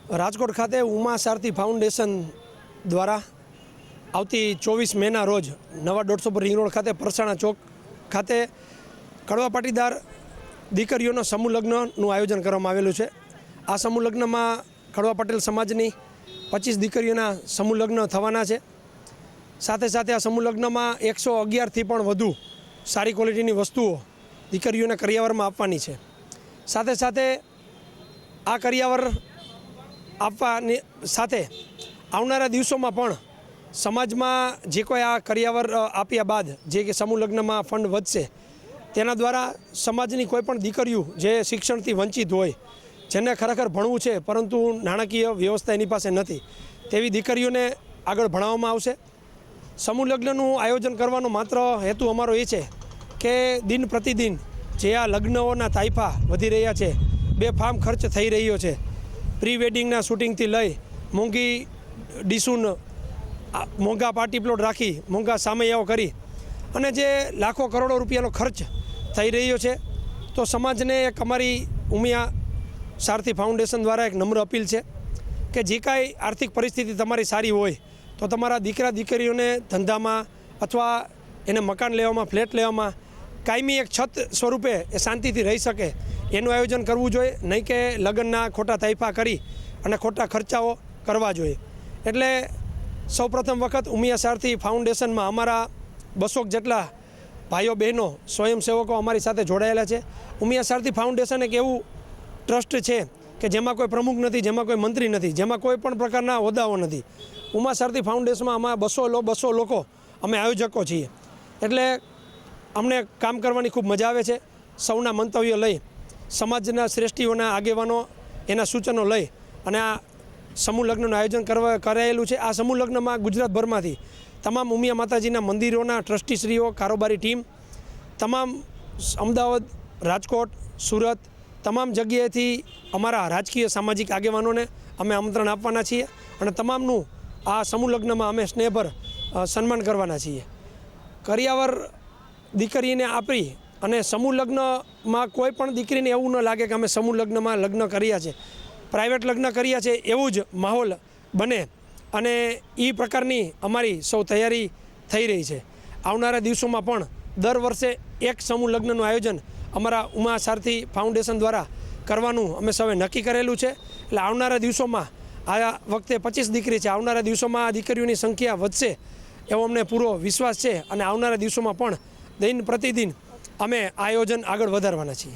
રાજકોટ ખાતે ઉમા સારથી ફાઉન્ડેશન દ્વારા આવતી 24 મેના રોજ નવા 150 પર રિંગ રોડ ખાતે પરસાણા ચોક ખાતે કડવા પાટીદાર દીકરીઓનો સમૂહ લગ્નનું આયોજન કરવામાં આવેલું છે। આ સમૂહ લગ્નમાં કડવા પટેલ સમાજની 25 દીકરીઓના સમૂહ લગ્ન થવાના છે। સાથે સાથે આ સમૂહ લગ્નમાં 111થી પણ વધુ સારી ક્વોલિટીની વસ્તુઓ દીકરીઓને કરિયાવરમાં આપવાની છે। સાથે સાથે આ કરિયાવર આપવાની સાથે આવનારા દિવસોમાં પણ સમાજમાં જે કોઈ આ કરિયાવર આપ્યા બાદ જે કે સમૂહ લગ્નમાં ફંડ વધશે તેના દ્વારા સમાજની કોઈ પણ દીકરીઓ જે શિક્ષણથી વંચિત હોય, જેને ખરેખર ભણવું છે પરંતુ નાણાકીય વ્યવસ્થા એની પાસે નથી, તેવી દીકરીઓને આગળ ભણાવવામાં આવશે। સમૂહ લગ્નનું આયોજન કરવાનો માત્ર હેતુ અમારો એ છે કે દિન પ્રતિદિન જે આ લગ્નોના તાઇફા વધી રહ્યા છે, બેફામ ખર્ચ થઈ રહ્યો છે, પ્રી વેડિંગના શૂટિંગથી લઈ મોંઘી ડીસુન મોંઘા પાર્ટી પ્લોટ રાખી મોંઘા સામૈયાઓ કરી અને જે લાખો કરોડો રૂપિયાનો ખર્ચ થઈ રહ્યો છે, તો સમાજને એક અમારી ઉમિયા સારથી ફાઉન્ડેશન દ્વારા એક નમ્ર અપીલ છે કે જે કાંઈ આર્થિક પરિસ્થિતિ તમારી સારી હોય તો તમારા દીકરા દીકરીઓને ધંધામાં અથવા એને મકાન લેવામાં, ફ્લેટ લેવામાં કાયમી એક છત સ્વરૂપે એ શાંતિથી રહી શકે એનું આયોજન કરવું જોઈએ, નહીં કે લગ્નના ખોટા તાઇફા કરી અને ખોટા ખર્ચાઓ કરવા જોઈએ। એટલે સૌપ્રથમ વખત ઉમિયા સારથી ફાઉન્ડેશનમાં અમારા 200 જેટલા ભાઈઓ બહેનો સ્વયંસેવકો અમારી સાથે જોડાયેલા છે। ઉમિયા સારથી ફાઉન્ડેશન એક એવું ટ્રસ્ટ છે કે જેમાં કોઈ પ્રમુખ નથી, જેમાં કોઈ મંત્રી નથી, જેમાં કોઈ પણ પ્રકારના હોદ્દાઓ નથી। ઉમા સારથી ફાઉન્ડેશનમાં અમારા 200 લોકો અમે આયોજકો છીએ। એટલે અમને કામ કરવાની ખૂબ મજા આવે છે। સૌના મંતવ્યો લઈ, સમાજના શ્રેષ્ઠીઓના આગેવાનો એના સૂચનો લઈ અને આ સમૂહ લગ્નનું આયોજન કરાયેલું છે। આ સમૂહ લગ્નમાં ગુજરાતભરમાંથી તમામ ઉમિયા માતાજીના મંદિરોના ટ્રસ્ટીશ્રીઓ, કારોબારી ટીમ, તમામ અમદાવાદ, રાજકોટ, સુરત તમામ જગ્યાએથી અમારા રાજકીય સામાજિક આગેવાનોને અમે આમંત્રણ આપવાના છીએ અને તમામનું આ સમૂહ લગ્નમાં અમે સ્નેહભર સન્માન કરવાના છીએ। કરિયાવર દીકરીને આપી અને સમૂહ લગ્નમાં કોઈ પણ દીકરીને એવું ન લાગે કે અમે સમૂહ લગ્નમાં લગ્ન કર્યા છે, પ્રાઇવેટ લગ્ન કર્યા છે એવું જ માહોલ બને અને એ પ્રકારની અમારી સૌ તૈયારી થઈ રહી છે। આવનારા દિવસોમાં પણ દર વર્ષે એક સમૂહ લગ્નનું આયોજન અમારા ઉમા સારથી ફાઉન્ડેશન દ્વારા કરવાનું અમે સૌએ નક્કી કરેલું છે। એટલે આવનારા દિવસોમાં આ વખતે 25 દીકરી છે, આવનારા દિવસોમાં આ દીકરીઓની સંખ્યા વધશે એવો અમને પૂરો વિશ્વાસ છે અને આવનારા દિવસોમાં પણ દિન પ્રતિદિન અમે આયોજન આગળ વધારવાના છીએ।